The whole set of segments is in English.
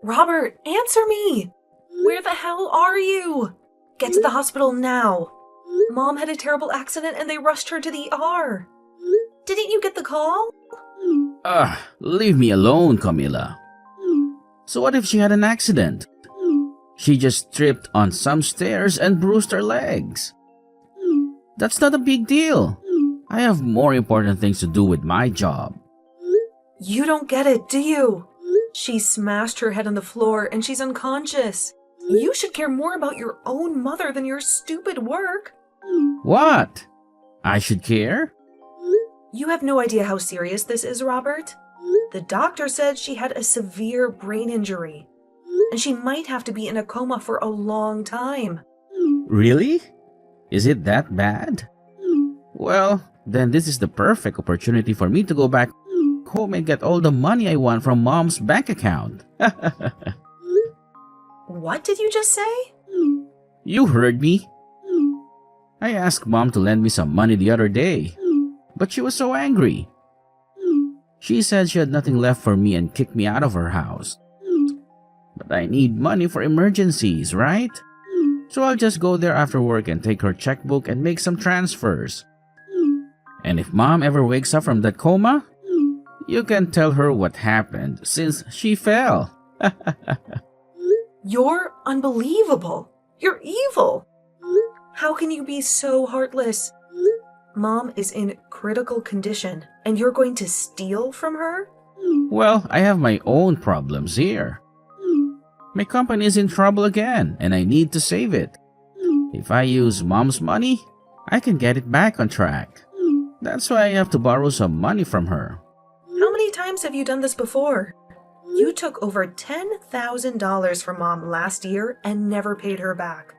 Robert, answer me! Where the hell are you? Get to the hospital now. Mom had a terrible accident and they rushed her to the ER. Didn't you get the call? Leave me alone, Camila. So what if she had an accident? She just tripped on some stairs and bruised her legs. That's not a big deal. I have more important things to do with my job. You don't get it, do you? She smashed her head on the floor and she's unconscious. You should care more about your own mother than your stupid work. What? I should care? You have no idea how serious this is, Robert. The doctor said she had a severe brain injury, and she might have to be in a coma for a long time. Really? Is it that bad? Well, then this is the perfect opportunity for me to go back home and get all the money I want from Mom's bank account. What did you just say? You heard me. I asked Mom to lend me some money the other day, but she was so angry. She said she had nothing left for me and kicked me out of her house. But I need money for emergencies, right? So I'll just go there after work and take her checkbook and make some transfers. And if Mom ever wakes up from that coma, you can tell her what happened since she fell. You're unbelievable. You're evil. How can you be so heartless? Mom is in critical condition, and you're going to steal from her? Well, I have my own problems here. My company is in trouble again, and I need to save it. If I use Mom's money, I can get it back on track. That's why I have to borrow some money from her. How many times have you done this before? You took over $10,000 from Mom last year and never paid her back.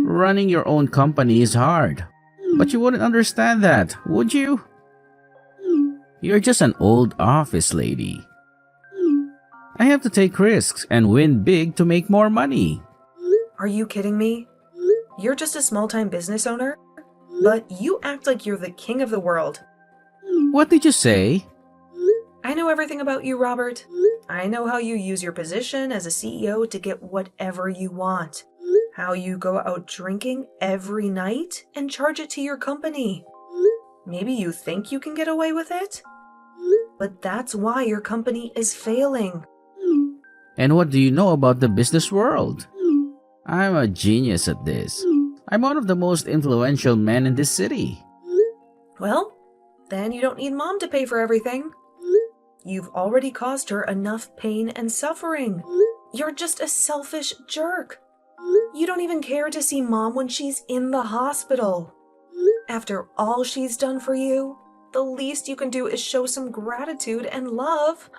Running your own company is hard. But you wouldn't understand that, would you? You're just an old office lady. I have to take risks and win big to make more money. Are you kidding me? You're just a small-time business owner, but you act like you're the king of the world. What did you say? I know everything about you, Robert. I know how you use your position as a CEO to get whatever you want. How you go out drinking every night and charge it to your company. Maybe you think you can get away with it? But that's why your company is failing. And what do you know about the business world? I'm a genius at this. I'm one of the most influential men in this city. Well, then you don't need Mom to pay for everything. You've already caused her enough pain and suffering. You're just a selfish jerk. You don't even care to see Mom when she's in the hospital. After all she's done for you, the least you can do is show some gratitude and love.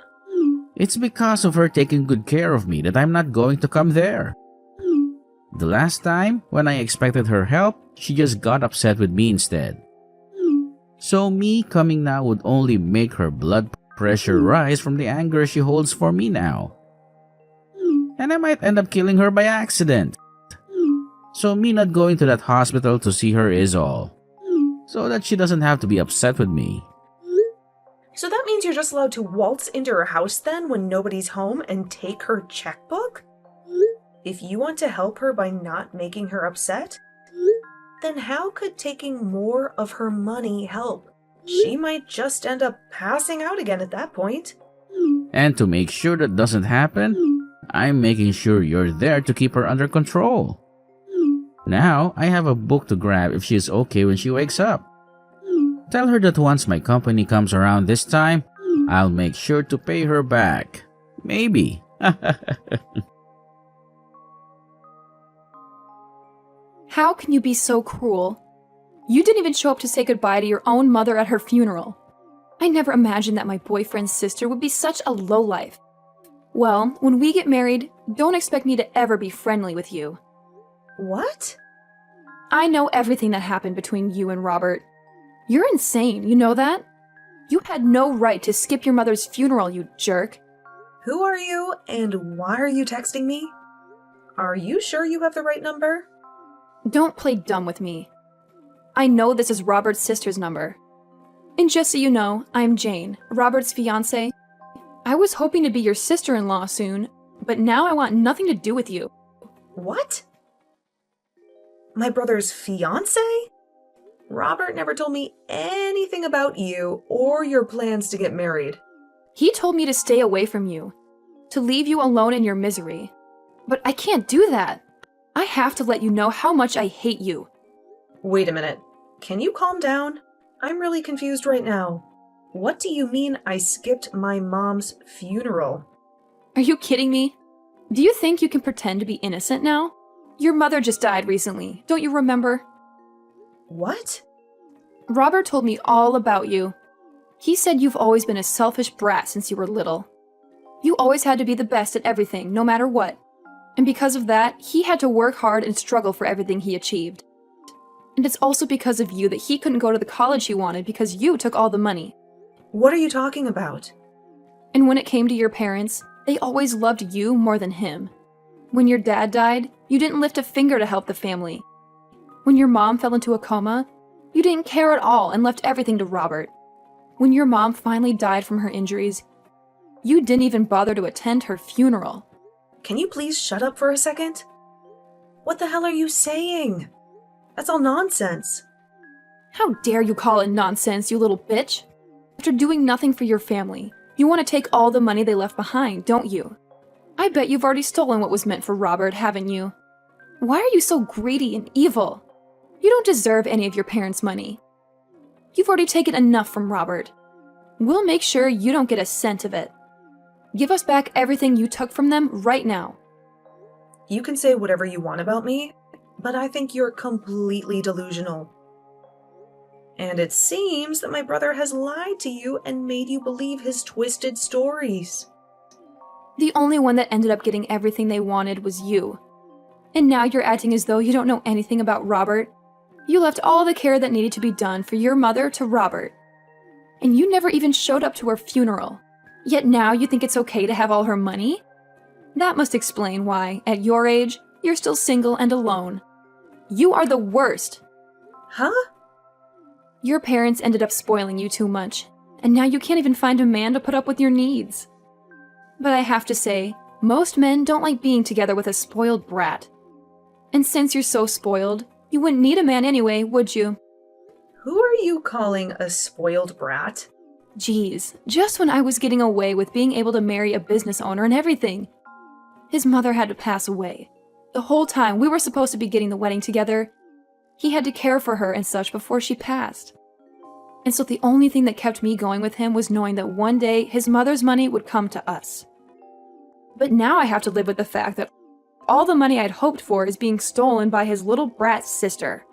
It's because of her taking good care of me that I'm not going to come there. The last time, when I expected her help, she just got upset with me instead. So me coming now would only make her blood pressure rise from the anger she holds for me now. And I might end up killing her by accident. So me not going to that hospital to see her is all. So that she doesn't have to be upset with me. So that means you're just allowed to waltz into her house then when nobody's home and take her checkbook? If you want to help her by not making her upset, then how could taking more of her money help? She might just end up passing out again at that point. And to make sure that doesn't happen, I'm making sure you're there to keep her under control. Now, I have a book to grab if she's okay when she wakes up. Tell her that once my company comes around this time, I'll make sure to pay her back. Maybe. How can you be so cruel? You didn't even show up to say goodbye to your own mother at her funeral. I never imagined that my boyfriend's sister would be such a lowlife. Well, when we get married, don't expect me to ever be friendly with you. What? I know everything that happened between you and Robert. You're insane, you know that? You had no right to skip your mother's funeral, you jerk. Who are you and why are you texting me? Are you sure you have the right number? Don't play dumb with me. I know this is Robert's sister's number. And just so you know, I'm Jane, Robert's fiancée. I was hoping to be your sister-in-law soon, but but now I want nothing to do with you. What? My brother's fiancé? Robert never told me anything about you or your plans to get married. He told me to stay away from you, to leave you alone in your misery. But I can't do that. I have to let you know how much I hate you. Wait a minute. Can you calm down? I'm really confused right now. What do you mean I skipped my mom's funeral? Are you kidding me? Do you think you can pretend to be innocent now? Your mother just died recently, don't you remember? What? Robert told me all about you. He said you've always been a selfish brat since you were little. You always had to be the best at everything, no matter what. And because of that, he had to work hard and struggle for everything he achieved. And it's also because of you that he couldn't go to the college he wanted because you took all the money. What are you talking about? And when it came to your parents, they always loved you more than him. When your dad died, you didn't lift a finger to help the family. When your mom fell into a coma, you didn't care at all and left everything to Robert. When your mom finally died from her injuries, you didn't even bother to attend her funeral. Can you please shut up for a second? What the hell are you saying? That's all nonsense. How dare you call it nonsense, you little bitch? After doing nothing for your family, you want to take all the money they left behind, don't you? I bet you've already stolen what was meant for Robert, haven't you? Why are you so greedy and evil? You don't deserve any of your parents' money. You've already taken enough from Robert. We'll make sure you don't get a cent of it. Give us back everything you took from them right now. You can say whatever you want about me, but I think you're completely delusional. And it seems that my brother has lied to you and made you believe his twisted stories. The only one that ended up getting everything they wanted was you. And now you're acting as though you don't know anything about Robert. You left all the care that needed to be done for your mother to Robert. And you never even showed up to her funeral. Yet now you think it's okay to have all her money? That must explain why, at your age, you're still single and alone. You are the worst. Huh? Your parents ended up spoiling you too much, and now you can't even find a man to put up with your needs. But I have to say, most men don't like being together with a spoiled brat. And since you're so spoiled, you wouldn't need a man anyway, would you? Who are you calling a spoiled brat? Geez, just when I was getting away with being able to marry a business owner and everything. His mother had to pass away. The whole time we were supposed to be getting the wedding together, he had to care for her and such before she passed. And so the only thing that kept me going with him was knowing that one day his mother's money would come to us. But now I have to live with the fact that all the money I'd hoped for is being stolen by his little brat sister.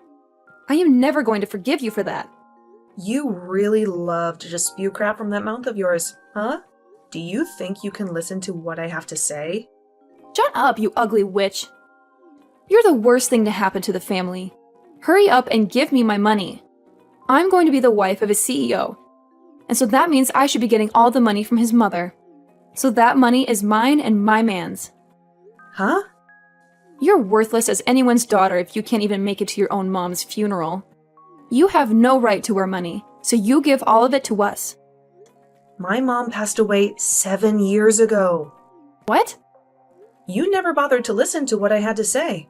I am never going to forgive you for that. You really love to just spew crap from that mouth of yours, huh? Do you think you can listen to what I have to say? Shut up, you ugly witch. You're the worst thing to happen to the family. Hurry up and give me my money. I'm going to be the wife of a CEO. And so that means I should be getting all the money from his mother. So that money is mine and my man's. Huh? You're worthless as anyone's daughter if you can't even make it to your own mom's funeral. You have no right to her money, so you give all of it to us. My mom passed away 7 years ago. What? You never bothered to listen to what I had to say.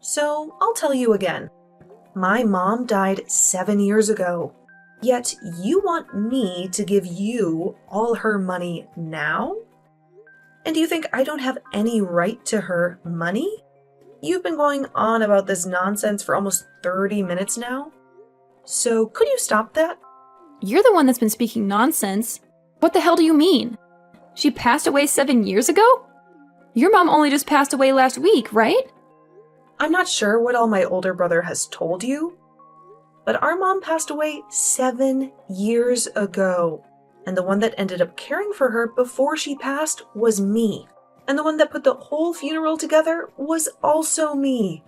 So I'll tell you again. My mom died 7 years ago. Yet you want me to give you all her money now? And do you think I don't have any right to her money? You've been going on about this nonsense for almost 30 minutes now. So could you stop that? You're the one that's been speaking nonsense. What the hell do you mean? She passed away 7 years ago? Your mom only just passed away last week, right? I'm not sure what all my older brother has told you, but our mom passed away 7 years ago. And the one that ended up caring for her before she passed was me. And the one that put the whole funeral together was also me.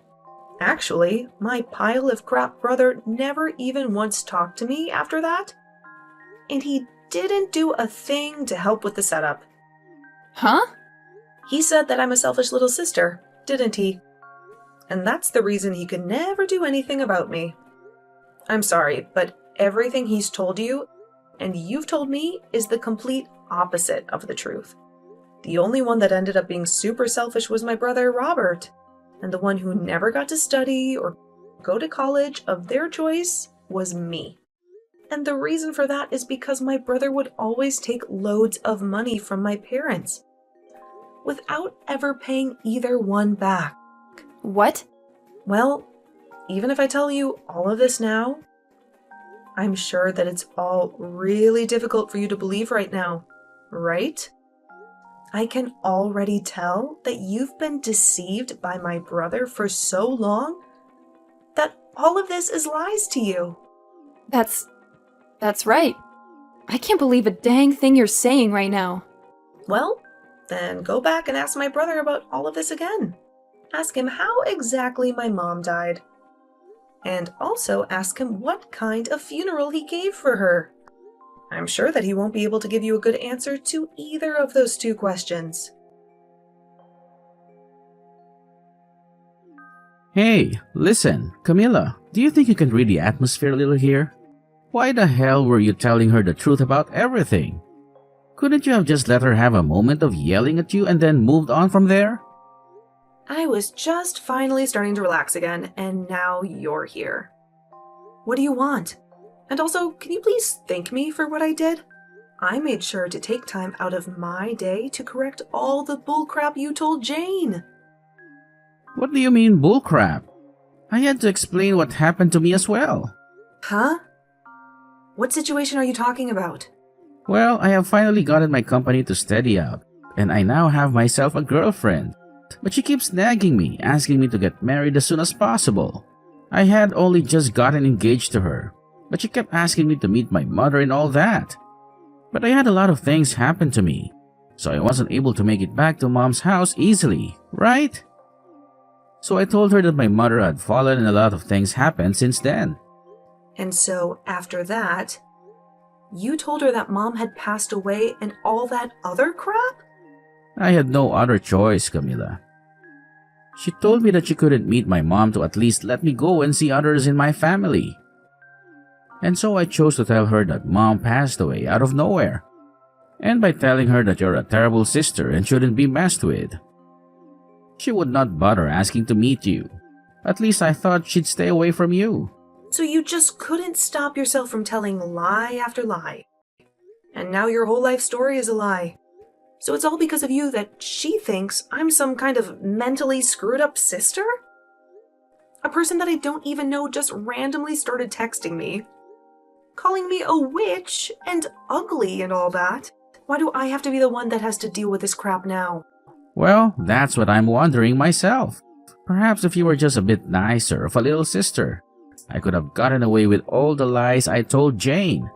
Actually, my pile of crap brother never even once talked to me after that. And he didn't do a thing to help with the setup. Huh? He said that I'm a selfish little sister, didn't he? And that's the reason he could never do anything about me. I'm sorry, but everything he's told you and you've told me is the complete opposite of the truth. The only one that ended up being super selfish was my brother, Robert. And the one who never got to study or go to college of their choice was me. And the reason for that is because my brother would always take loads of money from my parents without ever paying either one back. What? Well, even if I tell you all of this now, I'm sure that it's all really difficult for you to believe right now, right? I can already tell that you've been deceived by my brother for so long that all of this is lies to you. That's right. I can't believe a dang thing you're saying right now. Well, then go back and ask my brother about all of this again. Ask him how exactly my mom died. And also ask him what kind of funeral he gave for her. I'm sure that he won't be able to give you a good answer to either of those two questions. Hey, listen, Camilla, do you think you can read the atmosphere a little here? Why the hell were you telling her the truth about everything? Couldn't you have just let her have a moment of yelling at you and then moved on from there? I was just finally starting to relax again, and now you're here. What do you want? And also, can you please thank me for what I did? I made sure to take time out of my day to correct all the bullcrap you told Jane. What do you mean bullcrap? I had to explain what happened to me as well. Huh? What situation are you talking about? Well, I have finally gotten my company to steady out, and I now have myself a girlfriend. But she keeps nagging me, asking me to get married as soon as possible. I had only just gotten engaged to her, but she kept asking me to meet my mother and all that. But I had a lot of things happen to me, so I wasn't able to make it back to Mom's house easily, right? So I told her that my mother had fallen and a lot of things happened since then. And so, after that, you told her that Mom had passed away and all that other crap? I had no other choice, Camilla. She told me that she couldn't meet my mom to at least let me go and see others in my family. And so I chose to tell her that Mom passed away out of nowhere. And by telling her that you're a terrible sister and shouldn't be messed with. She would not bother asking to meet you. At least I thought she'd stay away from you. So you just couldn't stop yourself from telling lie after lie. And now your whole life story is a lie. So it's all because of you that she thinks I'm some kind of mentally screwed up sister? A person that I don't even know just randomly started texting me, calling me a witch and ugly and all that. Why do I have to be the one that has to deal with this crap now? Well, that's what I'm wondering myself. Perhaps if you were just a bit nicer of a little sister, I could have gotten away with all the lies I told Jane.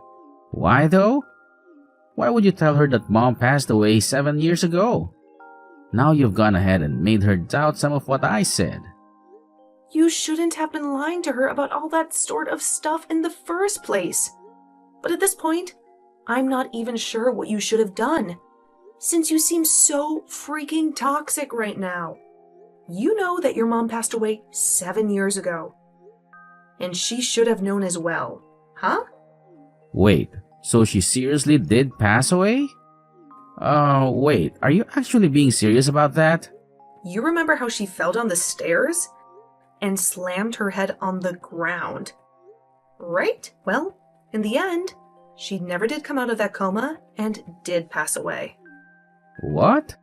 Why though? Why would you tell her that Mom passed away 7 years ago? Now you've gone ahead and made her doubt some of what I said. You shouldn't have been lying to her about all that sort of stuff in the first place. But at this point, I'm not even sure what you should have done, since you seem so freaking toxic right now. You know that your mom passed away 7 years ago. And she should have known as well, huh? Wait, so she seriously did pass away? Wait, are you actually being serious about that? You remember how she fell down the stairs and slammed her head on the ground, right? Well, in the end, she never did come out of that coma and did pass away. What?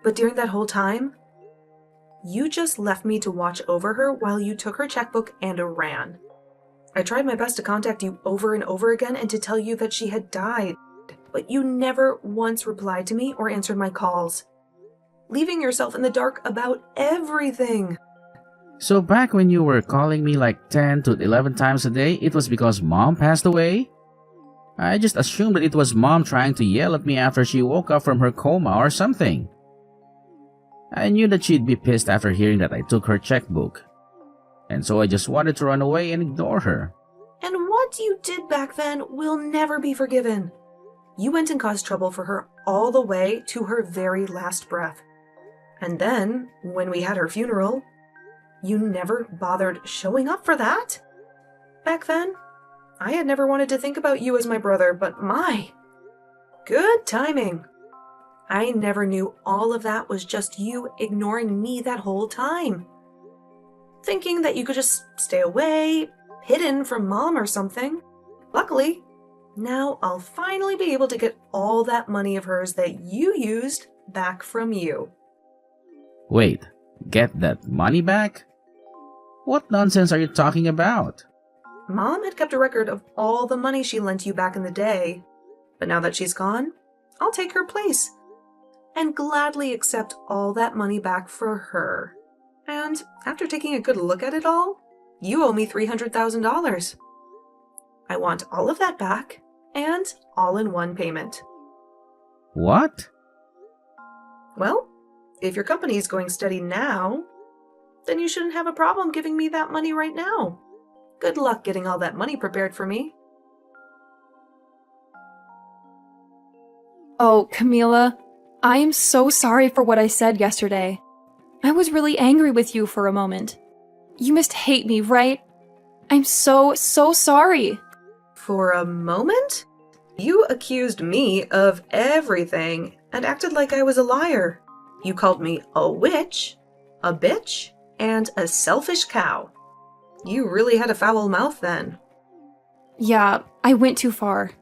But during that whole time, you just left me to watch over her while you took her checkbook and ran. I tried my best to contact you over and over again and to tell you that she had died, but you never once replied to me or answered my calls, leaving yourself in the dark about everything. So back when you were calling me like 10 to 11 times a day, it was because Mom passed away? I just assumed that it was Mom trying to yell at me after she woke up from her coma or something. I knew that she'd be pissed after hearing that I took her checkbook. And so I just wanted to run away and ignore her. And what you did back then will never be forgiven. You went and caused trouble for her all the way to her very last breath. And then, when we had her funeral, you never bothered showing up for that. Back then, I had never wanted to think about you as my brother, but my, good timing. I never knew all of that was just you ignoring me that whole time. Thinking that you could just stay away, hidden from Mom or something. Luckily, now I'll finally be able to get all that money of hers that you used back from you. Wait, get that money back? What nonsense are you talking about? Mom had kept a record of all the money she lent you back in the day, but now that she's gone, I'll take her place and gladly accept all that money back for her. And after taking a good look at it all, you owe me $300,000. I want all of that back, and all in one payment. What? Well, if your company is going steady now, then you shouldn't have a problem giving me that money right now. Good luck getting all that money prepared for me. Oh, Camila, I am so sorry for what I said yesterday. I was really angry with you for a moment. You must hate me, right? I'm so sorry. For a moment? You accused me of everything and acted like I was a liar. You called me a witch, a bitch, and a selfish cow. You really had a foul mouth then. Yeah, I went too far.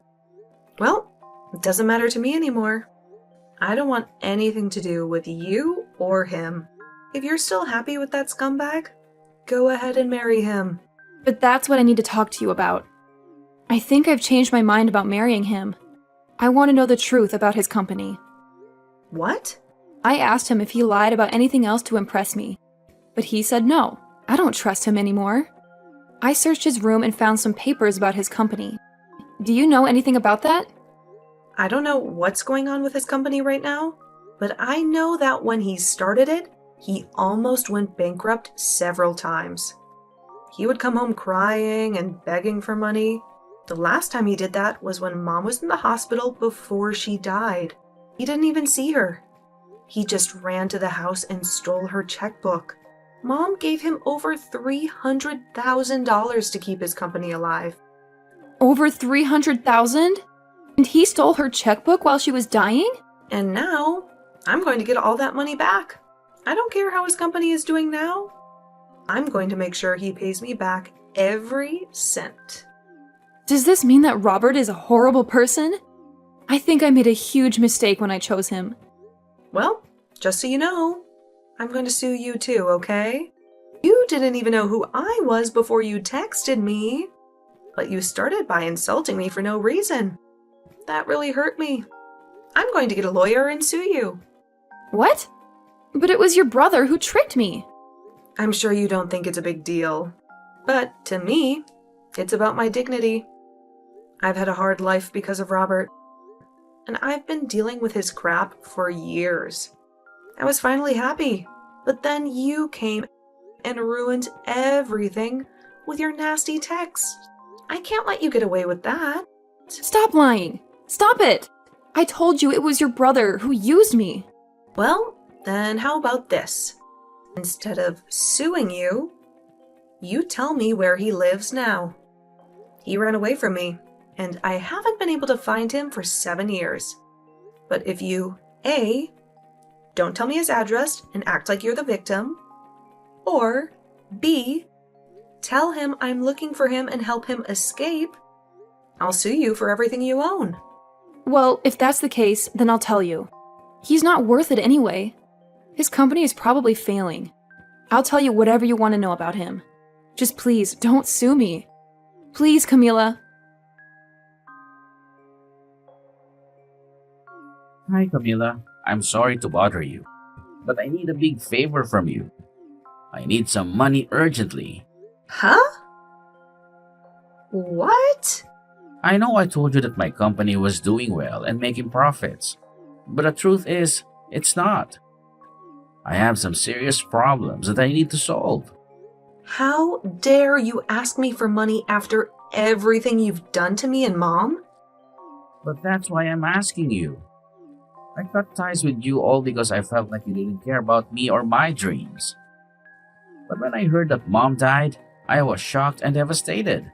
Well, it doesn't matter to me anymore. I don't want anything to do with you or him. If you're still happy with that scumbag, go ahead and marry him. But that's what I need to talk to you about. I think I've changed my mind about marrying him. I want to know the truth about his company. What? I asked him if he lied about anything else to impress me, but he said no. I don't trust him anymore. I searched his room and found some papers about his company. Do you know anything about that? I don't know what's going on with his company right now, but I know that when he started it, he almost went bankrupt several times. He would come home crying and begging for money. The last time he did that was when Mom was in the hospital before she died. He didn't even see her. He just ran to the house and stole her checkbook. Mom gave him over $300,000 to keep his company alive. Over $300,000? And he stole her checkbook while she was dying? And now, I'm going to get all that money back. I don't care how his company is doing now. I'm going to make sure he pays me back every cent. Does this mean that Robert is a horrible person? I think I made a huge mistake when I chose him. Well, just so you know, I'm going to sue you too, okay? You didn't even know who I was before you texted me. But you started by insulting me for no reason. That really hurt me. I'm going to get a lawyer and sue you. What? But it was your brother who tricked me. I'm sure you don't think it's a big deal. But to me, it's about my dignity. I've had a hard life because of Robert. And I've been dealing with his crap for years. I was finally happy. But then you came and ruined everything with your nasty texts. I can't let you get away with that. Stop lying. Stop it. I told you it was your brother who used me. Well, then how about this? Instead of suing you, you tell me where he lives now. He ran away from me, and I haven't been able to find him for 7 years. But if you, A, don't tell me his address and act like you're the victim, or B, tell him I'm looking for him and help him escape, I'll sue you for everything you own. Well, if that's the case, then I'll tell you. He's not worth it anyway. His company is probably failing. I'll tell you whatever you want to know about him. Just please, don't sue me. Please, Camila. Hi, Camila. I'm sorry to bother you, but I need a big favor from you. I need some money urgently. Huh? What? I know I told you that my company was doing well and making profits, but the truth is, it's not. I have some serious problems that I need to solve. How dare you ask me for money after everything you've done to me and Mom? But that's why I'm asking you. I cut ties with you all because I felt like you didn't care about me or my dreams. But when I heard that Mom died, I was shocked and devastated.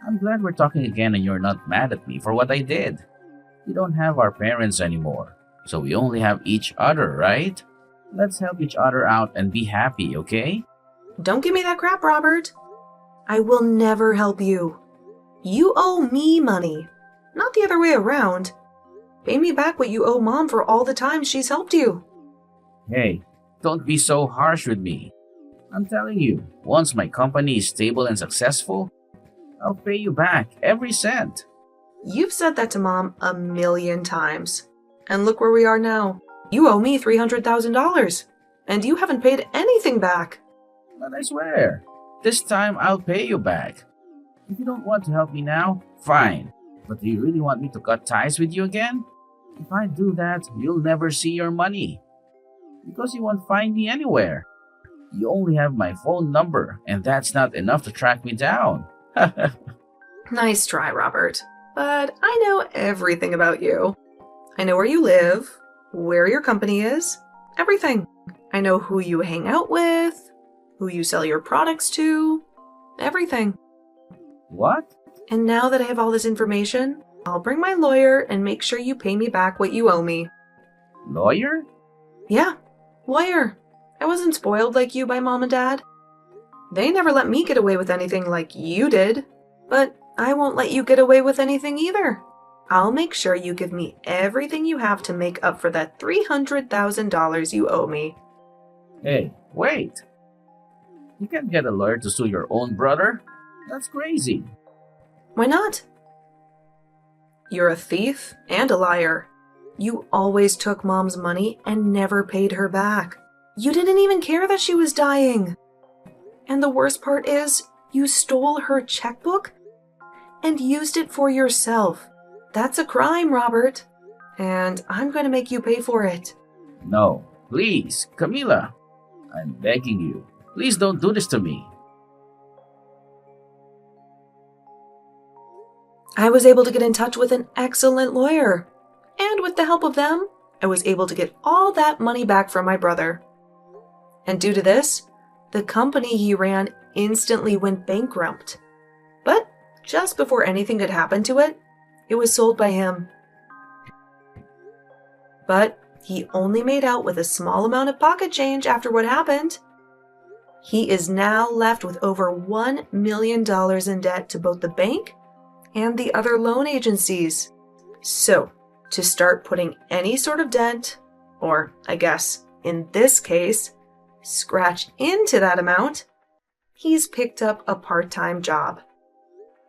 I'm glad we're talking again and you're not mad at me for what I did. We don't have our parents anymore, So we only have each other, right? Let's help each other out and be happy, okay? Don't give me that crap, Robert. I will never help you. You owe me money, not the other way around. Pay me back what you owe Mom for all the times she's helped you. Hey, don't be so harsh with me. I'm telling you, once my company is stable and successful, I'll pay you back every cent. You've said that to Mom 1,000,000 times. And look where we are now. You owe me $300,000, and you haven't paid anything back. But I swear, this time I'll pay you back. If you don't want to help me now, fine. But do you really want me to cut ties with you again? If I do that, you'll never see your money. Because you won't find me anywhere. You only have my phone number, and that's not enough to track me down. Nice try, Robert. But I know everything about you. I know where you live, where your company is, everything. I know who you hang out with, who you sell your products to, everything. What? And now that I have all this information, I'll bring my lawyer and make sure you pay me back what you owe me. Lawyer? Yeah, lawyer. I wasn't spoiled like you by Mom and Dad. They never let me get away with anything like you did. But I won't let you get away with anything either. I'll make sure you give me everything you have to make up for that $300,000 you owe me. Hey, wait. You can't get a lawyer to sue your own brother. That's crazy. Why not? You're a thief and a liar. You always took Mom's money and never paid her back. You didn't even care that she was dying. And the worst part is, you stole her checkbook and used it for yourself. That's a crime, Robert. And I'm going to make you pay for it. No, please, Camila. I'm begging you. Please don't do this to me. I was able to get in touch with an excellent lawyer. And with the help of them, I was able to get all that money back from my brother. And due to this, the company he ran instantly went bankrupt. But just before anything could happen to it, it was sold by him. But he only made out with a small amount of pocket change after what happened. He is now left with over $1 million in debt to both the bank and the other loan agencies. So, to start putting any sort of dent, or I guess in this case, scratch into that amount, he's picked up a part-time job.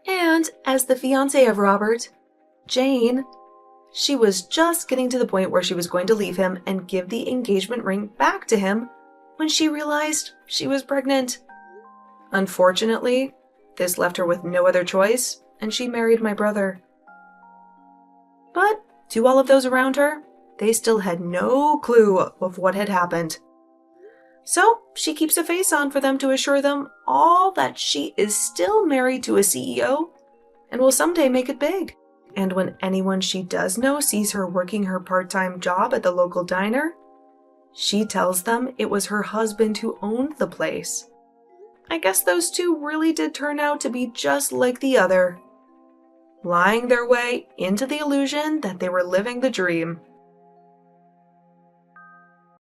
And as the fiancée of Robert, Jane, she was just getting to the point where she was going to leave him and give the engagement ring back to him when she realized she was pregnant. Unfortunately, this left her with no other choice, and she married my brother. But to all of those around her, they still had no clue of what had happened. So she keeps a face on for them to assure them all that she is still married to a CEO and will someday make it big. And when anyone she does know sees her working her part-time job at the local diner, she tells them it was her husband who owned the place. I guess those two really did turn out to be just like the other, lying their way into the illusion that they were living the dream.